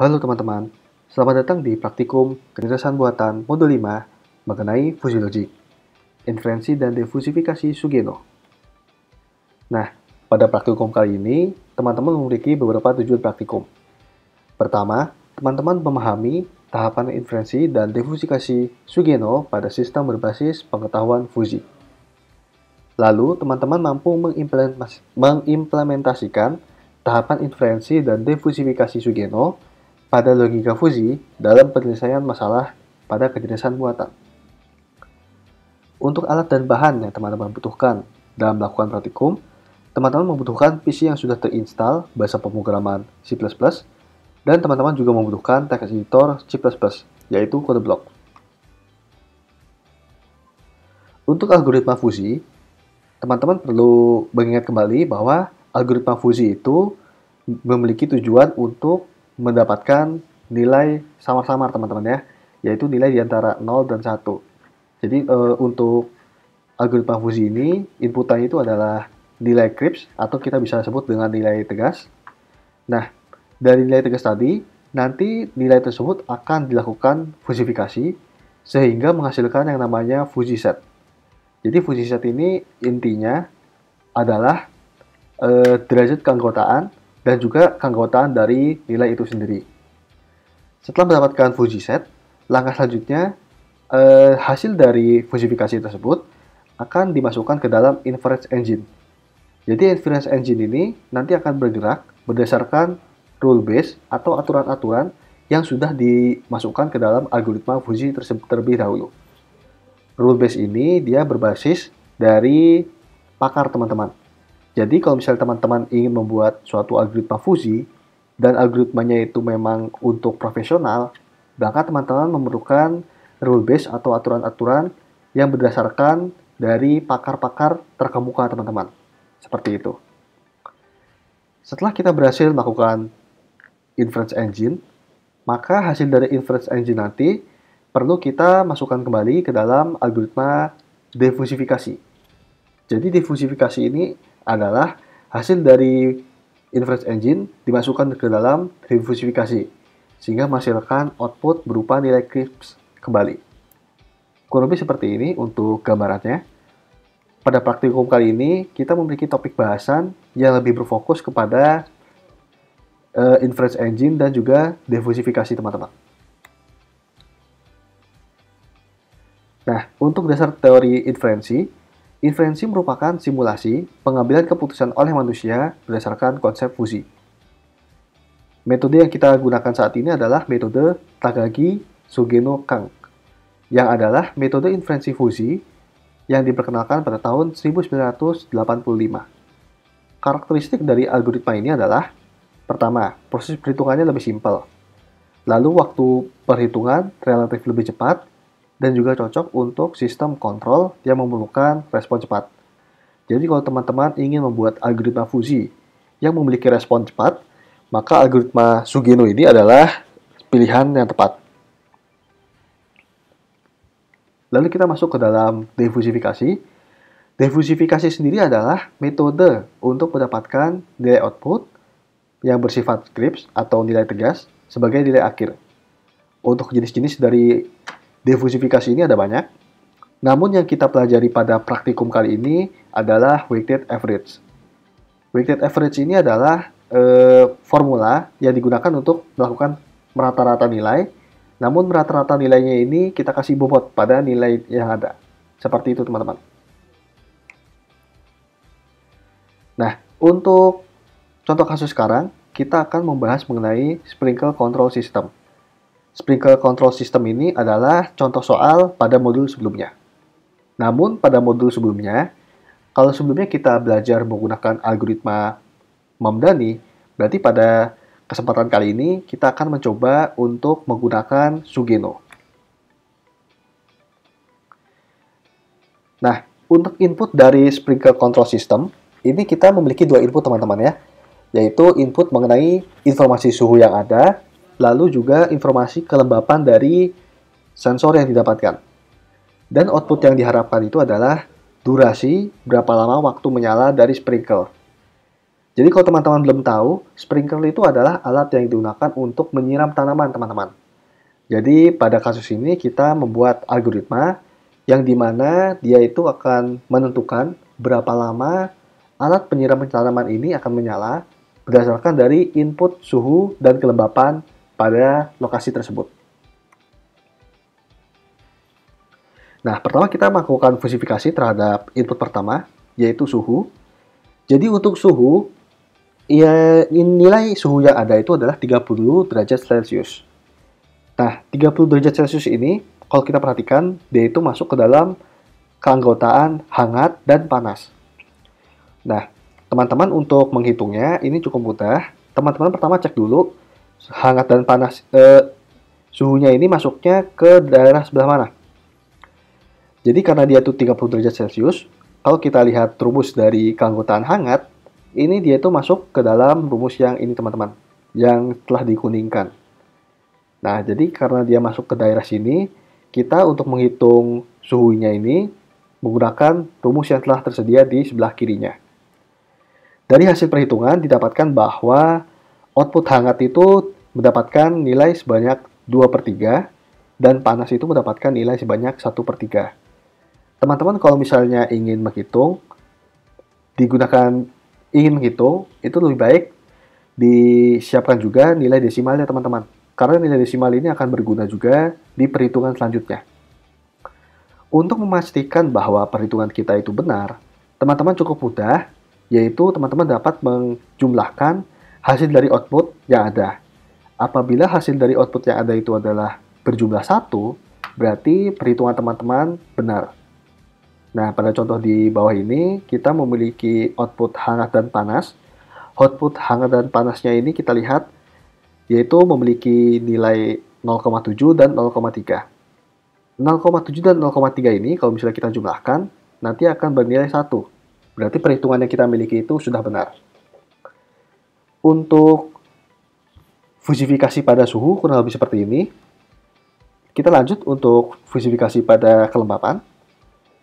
Halo teman-teman, selamat datang di praktikum kecerdasan buatan modul 5 mengenai fusi logik, inferensi dan defusifikasi Sugeno. Nah, pada praktikum kali ini, teman-teman memiliki beberapa tujuan praktikum. Pertama, teman-teman memahami tahapan inferensi dan defusifikasi Sugeno pada sistem berbasis pengetahuan fusi. Lalu, teman-teman mampu mengimplementasikan tahapan inferensi dan defusifikasi Sugeno pada logika fusi dalam penyelesaian masalah pada kecerdasan buatan. Untuk alat dan bahan yang teman-teman butuhkan dalam melakukan praktikum, teman-teman membutuhkan PC yang sudah terinstall bahasa pemrograman C++, dan teman-teman juga membutuhkan text editor C++, yaitu CodeBlock. Untuk algoritma fusi, teman-teman perlu mengingat kembali bahwa algoritma fusi itu memiliki tujuan untuk mendapatkan nilai samar-samar teman-teman ya, yaitu nilai di antara 0 dan 1. Jadi untuk algoritma fusi ini, inputannya itu adalah nilai Kripps, atau kita bisa sebut dengan nilai tegas. Nah, dari nilai tegas tadi, nanti nilai tersebut akan dilakukan fusifikasi, sehingga menghasilkan yang namanya fusi set. Jadi fusi set ini intinya adalah derajat keanggotaan dan juga keanggotaan dari nilai itu sendiri. Setelah mendapatkan fusi set, langkah selanjutnya hasil dari fusifikasi tersebut akan dimasukkan ke dalam inference engine. Jadi inference engine ini nanti akan bergerak berdasarkan rule base atau aturan-aturan yang sudah dimasukkan ke dalam algoritma fusi tersebut terlebih dahulu. Rule base ini dia berbasis dari pakar teman-teman. Jadi kalau misalnya teman-teman ingin membuat suatu algoritma fusi dan algoritmanya itu memang untuk profesional, maka teman-teman memerlukan rule base atau aturan-aturan yang berdasarkan dari pakar-pakar terkemuka teman-teman. Seperti itu. Setelah kita berhasil melakukan inference engine, maka hasil dari inference engine nanti perlu kita masukkan kembali ke dalam algoritma defusifikasi. Jadi defusifikasi ini adalah hasil dari inference engine dimasukkan ke dalam defusifikasi, sehingga menghasilkan output berupa nilai Kripps kembali. Kurang lebih seperti ini untuk gambarannya. Pada praktikum kali ini, kita memiliki topik bahasan yang lebih berfokus kepada inference engine dan juga defusifikasi teman-teman. Nah, untuk dasar teori inferensi, inferensi merupakan simulasi pengambilan keputusan oleh manusia berdasarkan konsep fusi. Metode yang kita gunakan saat ini adalah metode Takagi-Sugeno-Kang, yang adalah metode inferensi fusi yang diperkenalkan pada tahun 1985. Karakteristik dari algoritma ini adalah, pertama, proses perhitungannya lebih simpel. Lalu waktu perhitungan relatif lebih cepat, dan juga cocok untuk sistem kontrol yang memerlukan respon cepat. Jadi kalau teman-teman ingin membuat algoritma fusi yang memiliki respon cepat, maka algoritma Sugeno ini adalah pilihan yang tepat. Lalu kita masuk ke dalam defusifikasi. Defusifikasi sendiri adalah metode untuk mendapatkan nilai output yang bersifat Kripps atau nilai tegas sebagai nilai akhir. Untuk jenis-jenis dari defusifikasi ini ada banyak, namun yang kita pelajari pada praktikum kali ini adalah weighted average. Weighted average ini adalah formula yang digunakan untuk melakukan merata-rata nilai, namun merata-rata nilainya ini kita kasih bobot pada nilai yang ada. Seperti itu teman-teman. Nah, untuk contoh kasus sekarang, kita akan membahas mengenai sprinkle control system. Sprinkle control system ini adalah contoh soal pada modul sebelumnya. Namun pada modul sebelumnya, kalau sebelumnya kita belajar menggunakan algoritma Mamdani, berarti pada kesempatan kali ini kita akan mencoba untuk menggunakan Sugeno. Nah, untuk input dari sprinkle control system, ini kita memiliki dua input teman-teman ya, yaitu input mengenai informasi suhu yang ada, lalu juga informasi kelembapan dari sensor yang didapatkan. Dan output yang diharapkan itu adalah durasi berapa lama waktu menyala dari sprinkle. Jadi kalau teman-teman belum tahu, sprinkler itu adalah alat yang digunakan untuk menyiram tanaman, teman-teman. Jadi pada kasus ini kita membuat algoritma yang dimana dia itu akan menentukan berapa lama alat penyiraman tanaman ini akan menyala berdasarkan dari input suhu dan kelembapan pada lokasi tersebut. Nah, pertama kita melakukan fusifikasi terhadap input pertama, yaitu suhu. Jadi untuk suhu, ya, nilai suhu yang ada itu adalah 30 derajat Celcius. Nah, 30 derajat Celcius ini, kalau kita perhatikan, dia itu masuk ke dalam keanggotaan hangat dan panas. Nah, teman-teman untuk menghitungnya, ini cukup mudah. Teman-teman pertama cek dulu, hangat dan panas, suhunya ini masuknya ke daerah sebelah mana. Jadi karena dia itu 30 derajat Celcius, kalau kita lihat rumus dari keanggotaan hangat, ini dia itu masuk ke dalam rumus yang ini teman-teman, yang telah dikuningkan. Nah, jadi karena dia masuk ke daerah sini, kita untuk menghitung suhunya ini menggunakan rumus yang telah tersedia di sebelah kirinya. Dari hasil perhitungan didapatkan bahwa output hangat itu mendapatkan nilai sebanyak 2/3 dan panas itu mendapatkan nilai sebanyak 1/3. Teman-teman kalau misalnya ingin menghitung, itu lebih baik disiapkan juga nilai desimalnya teman-teman. Karena nilai desimal ini akan berguna juga di perhitungan selanjutnya. Untuk memastikan bahwa perhitungan kita itu benar, teman-teman cukup mudah, yaitu teman-teman dapat menjumlahkan hasil dari output yang ada. Apabila hasil dari output yang ada itu adalah berjumlah 1, berarti perhitungan teman-teman benar. Nah, pada contoh di bawah ini, kita memiliki output hangat dan panas. Output hangat dan panasnya ini kita lihat, yaitu memiliki nilai 0,7 dan 0,3. 0,7 dan 0,3 ini, kalau misalnya kita jumlahkan, nanti akan bernilai 1. Berarti perhitungan yang kita miliki itu sudah benar. Untuk fusifikasi pada suhu, kurang lebih seperti ini. Kita lanjut untuk fusifikasi pada kelembapan.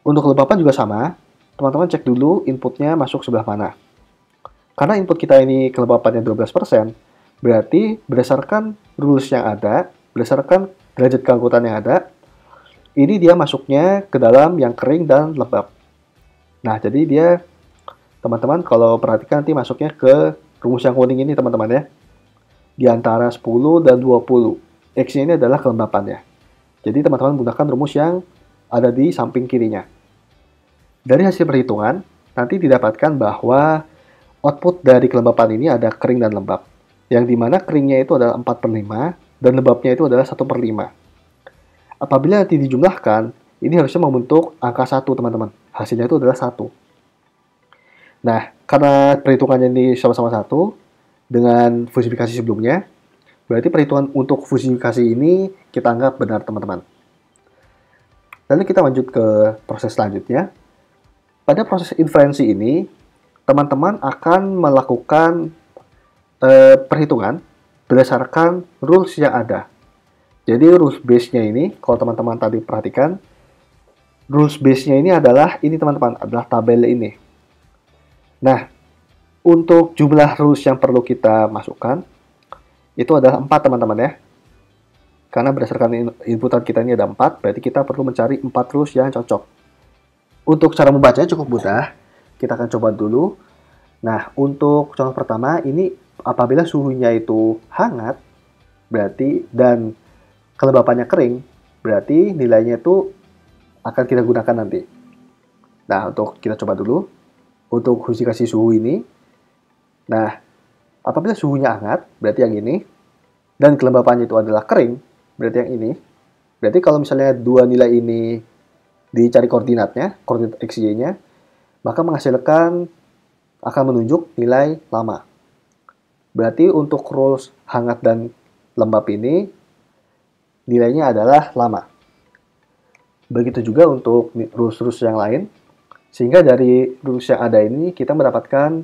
Untuk kelembapan juga sama, teman-teman cek dulu inputnya masuk sebelah mana. Karena input kita ini kelembapannya 12%, berarti berdasarkan rules yang ada, berdasarkan derajat keanggotaan yang ada, ini dia masuknya ke dalam yang kering dan lembab. Nah, jadi dia, teman-teman kalau perhatikan nanti masuknya ke rumus yang kuning ini teman-teman ya. Di antara 10 dan 20. X-nya ini adalah kelembapannya. Jadi teman-teman gunakan rumus yang ada di samping kirinya. Dari hasil perhitungan, nanti didapatkan bahwa output dari kelembapan ini ada kering dan lembab. Yang dimana keringnya itu adalah 4/5 dan lembabnya itu adalah 1/5. Apabila nanti dijumlahkan, ini harusnya membentuk angka 1 teman-teman. Hasilnya itu adalah 1. Nah, karena perhitungannya ini sama-sama 1, dengan fusifikasi sebelumnya, berarti perhitungan untuk fusifikasi ini kita anggap benar teman-teman. Lalu kita lanjut ke proses selanjutnya. Pada proses inferensi ini, teman-teman akan melakukan perhitungan berdasarkan rules yang ada. Jadi rules base-nya ini, kalau teman-teman tadi perhatikan, rules base-nya ini adalah adalah tabel ini. Nah, untuk jumlah rules yang perlu kita masukkan, itu adalah 4 teman-teman ya. Karena berdasarkan inputan kita ini ada 4, berarti kita perlu mencari 4 rules yang cocok. Untuk cara membacanya cukup mudah, kita akan coba dulu. Nah, untuk contoh pertama, ini apabila suhunya itu hangat, berarti dan kelembapannya kering, berarti nilainya itu akan kita gunakan nanti. Nah, untuk kita coba dulu, untuk fusifikasi suhu ini, nah, apabila suhunya hangat, berarti yang ini, dan kelembapannya itu adalah kering, berarti yang ini. Berarti kalau misalnya dua nilai ini dicari koordinatnya, koordinat X, Y-nya, maka menghasilkan akan menunjuk nilai lama. Berarti untuk rules hangat dan lembab ini, nilainya adalah lama. Begitu juga untuk rules-rules yang lain, sehingga dari rules yang ada ini, kita mendapatkan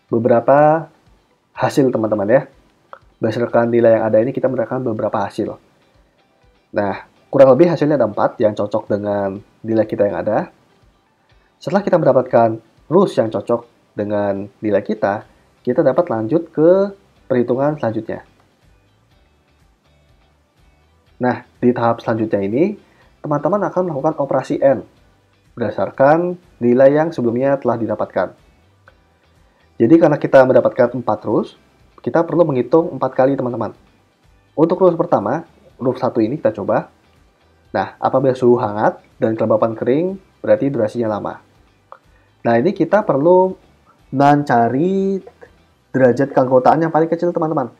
beberapa hasil teman-teman ya. Berdasarkan nilai yang ada ini, kita mendapatkan beberapa hasil. Nah, kurang lebih hasilnya ada 4 yang cocok dengan nilai kita yang ada. Setelah kita mendapatkan rules yang cocok dengan nilai kita, kita dapat lanjut ke perhitungan selanjutnya. Nah, di tahap selanjutnya ini, teman-teman akan melakukan operasi N berdasarkan nilai yang sebelumnya telah didapatkan. Jadi karena kita mendapatkan 4 terus, kita perlu menghitung 4 kali teman-teman. Untuk rules pertama, rules 1 ini kita coba. Nah, apabila suhu hangat dan kelembapan kering, berarti durasinya lama. Nah, ini kita perlu mencari derajat keanggotaan yang paling kecil teman-teman.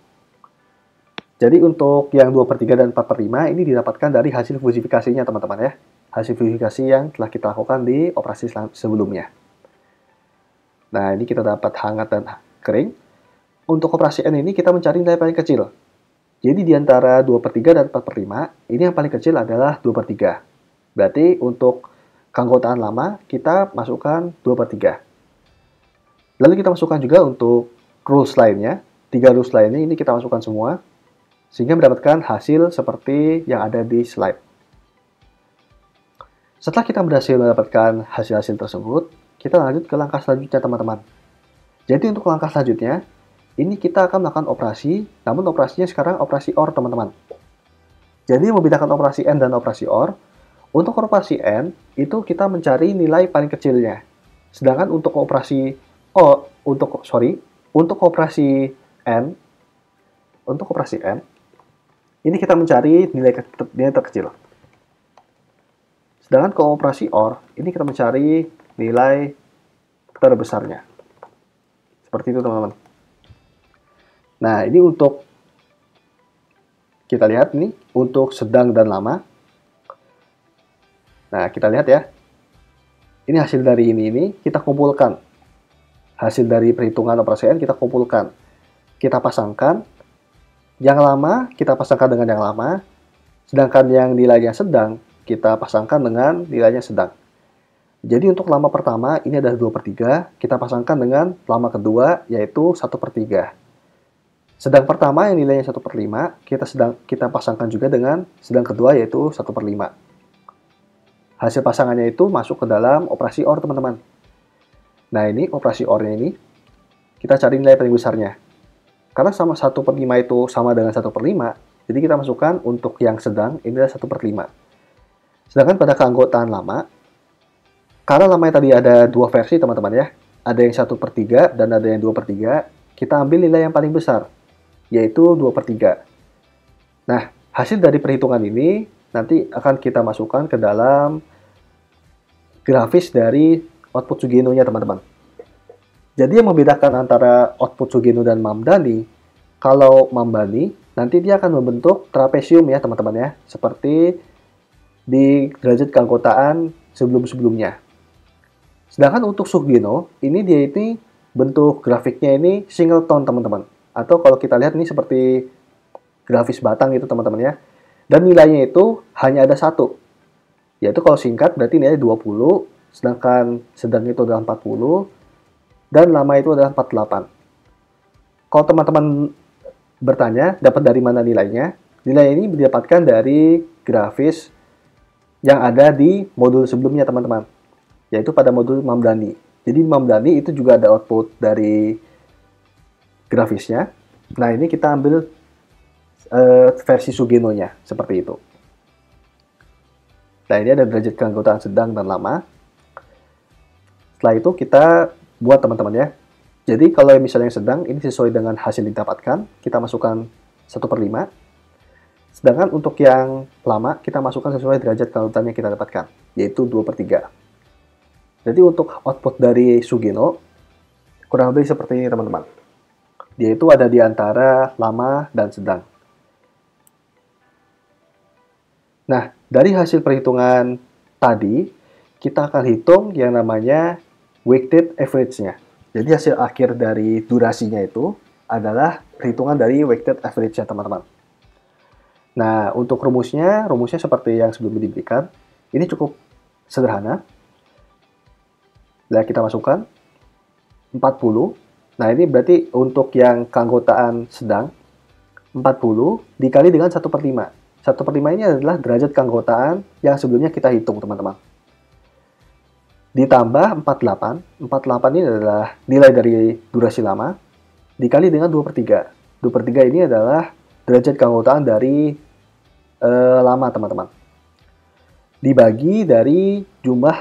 Jadi untuk yang 2/3 dan 4/5 ini didapatkan dari hasil fusifikasinya teman-teman ya. Hasil fusifikasi yang telah kita lakukan di operasi sebelumnya. Nah, ini kita dapat hangat dan kering. Untuk operasi N ini kita mencari nilai paling kecil. Jadi di antara 2/3 dan 4/5, ini yang paling kecil adalah 2/3. Berarti untuk keanggotaan lama kita masukkan 2/3. Lalu kita masukkan juga untuk rules lainnya. 3 rules lainnya ini kita masukkan semua, sehingga mendapatkan hasil seperti yang ada di slide. Setelah kita berhasil mendapatkan hasil-hasil tersebut, kita lanjut ke langkah selanjutnya teman-teman. Jadi untuk langkah selanjutnya, ini kita akan melakukan operasi, namun operasinya sekarang operasi OR teman-teman. Jadi membedakan operasi N dan operasi OR, untuk operasi N itu kita mencari nilai paling kecilnya. Sedangkan untuk operasi N, ini kita mencari nilai terkecil. Sedangkan ke operasi OR, ini kita mencari nilai terbesarnya. Seperti itu teman-teman. Nah, ini untuk kita lihat ini untuk sedang dan lama. Nah, kita lihat ya. Ini hasil dari ini kita kumpulkan. Hasil dari perhitungan operasi N kita kumpulkan. Kita pasangkan. Yang lama kita pasangkan dengan yang lama. Sedangkan yang nilainya sedang kita pasangkan dengan nilainya sedang. Jadi untuk lama pertama ini adalah 2/3. Kita pasangkan dengan lama kedua yaitu 1/3. Sedang pertama yang nilainya 1/5, kita pasangkan juga dengan sedang kedua yaitu 1/5. Hasil pasangannya itu masuk ke dalam operasi OR teman-teman. Nah ini operasi OR-nya ini, kita cari nilai paling besarnya. Karena sama 1/5 itu sama dengan 1/5, jadi kita masukkan untuk yang sedang ini adalah 1/5. Sedangkan pada keanggotaan lama, karena lamanya tadi ada 2 versi teman-teman ya, ada yang 1/3 dan ada yang 2/3, kita ambil nilai yang paling besar, yaitu 2/3. Nah, hasil dari perhitungan ini nanti akan kita masukkan ke dalam grafis dari output Sugeno-nya teman-teman. Jadi yang membedakan antara output Sugeno dan Mamdani, kalau Mamdani nanti dia akan membentuk trapesium ya teman-teman ya, seperti di derajat keanggotaan sebelum-sebelumnya. Sedangkan untuk Sugeno, ini dia ini bentuk grafiknya ini singleton teman-teman. Atau kalau kita lihat ini seperti grafis batang gitu teman-teman ya. Dan nilainya itu hanya ada satu. Yaitu kalau singkat berarti nilainya 20, sedangkan sedang itu adalah 40, dan lama itu adalah 48. Kalau teman-teman bertanya, dapat dari mana nilainya? Nilai ini didapatkan dari grafis yang ada di modul sebelumnya teman-teman. Yaitu pada modul Mamdani. Jadi Mamdani itu juga ada output dari grafisnya. Nah ini kita ambil versi Sugeno-nya, seperti itu. Nah ini ada derajat keanggotaan sedang dan lama. Setelah itu kita buat teman-teman ya. Jadi kalau misalnya yang sedang, ini sesuai dengan hasil yang didapatkan, kita masukkan 1/5. Sedangkan untuk yang lama, kita masukkan sesuai derajat keanggotaan yang kita dapatkan, yaitu 2/3. Jadi untuk output dari Sugeno, kurang lebih seperti ini teman-teman. Dia itu ada di antara lama dan sedang. Nah, dari hasil perhitungan tadi, kita akan hitung yang namanya weighted average-nya. Jadi hasil akhir dari durasinya itu adalah perhitungan dari weighted average-nya, teman-teman. Nah, untuk rumusnya seperti yang sebelumnya diberikan. Ini cukup sederhana. Nah, kita masukkan 40. Nah, ini berarti untuk yang keanggotaan sedang, 40 dikali dengan 1/5. 1/5 ini adalah derajat keanggotaan yang sebelumnya kita hitung, teman-teman. Ditambah 48. 48 ini adalah nilai dari durasi lama. dikali dengan 2/3. 2/3 ini adalah derajat keanggotaan dari lama, teman-teman. Dibagi dari jumlah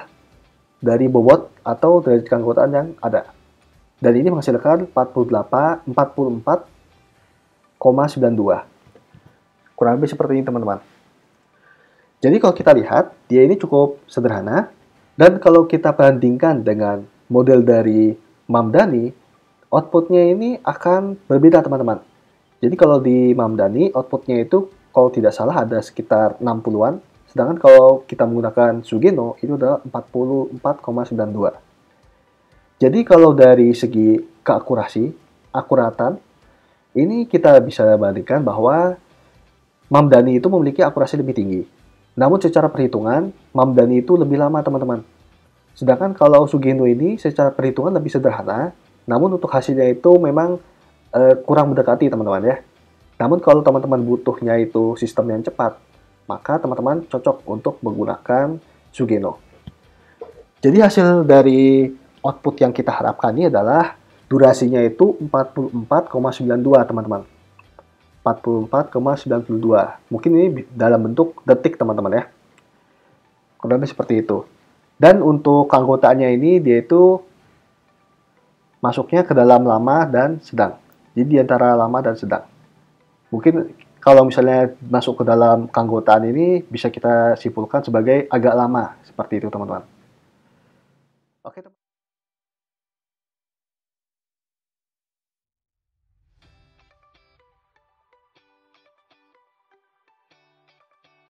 dari bobot atau derajat keanggotaan yang ada. Dan ini menghasilkan 44,92. Kurang lebih seperti ini, teman-teman. Jadi kalau kita lihat, dia ini cukup sederhana. Dan kalau kita bandingkan dengan model dari Mamdani, outputnya ini akan berbeda, teman-teman. Jadi kalau di Mamdani, outputnya itu kalau tidak salah ada sekitar 60-an. Sedangkan kalau kita menggunakan Sugeno, itu adalah 44,92. Jadi kalau dari segi akuratan, ini kita bisa bandingkan bahwa Mamdani itu memiliki akurasi lebih tinggi. Namun secara perhitungan, Mamdani itu lebih lama, teman-teman. Sedangkan kalau Sugeno ini secara perhitungan lebih sederhana, namun untuk hasilnya itu memang kurang mendekati, teman-teman ya. Namun kalau teman-teman butuhnya itu sistem yang cepat, maka teman-teman cocok untuk menggunakan Sugeno. Jadi hasil dari output yang kita harapkan ini adalah durasinya itu 44,92, teman-teman. 44,92. Mungkin ini dalam bentuk detik, teman-teman ya. Kurang lebih seperti itu. Dan untuk keanggotaannya ini, dia itu masuknya ke dalam lama dan sedang. Jadi di antara lama dan sedang. Mungkin kalau misalnya masuk ke dalam keanggotaan ini, bisa kita simpulkan sebagai agak lama. Seperti itu, teman-teman. Oke, teman-teman.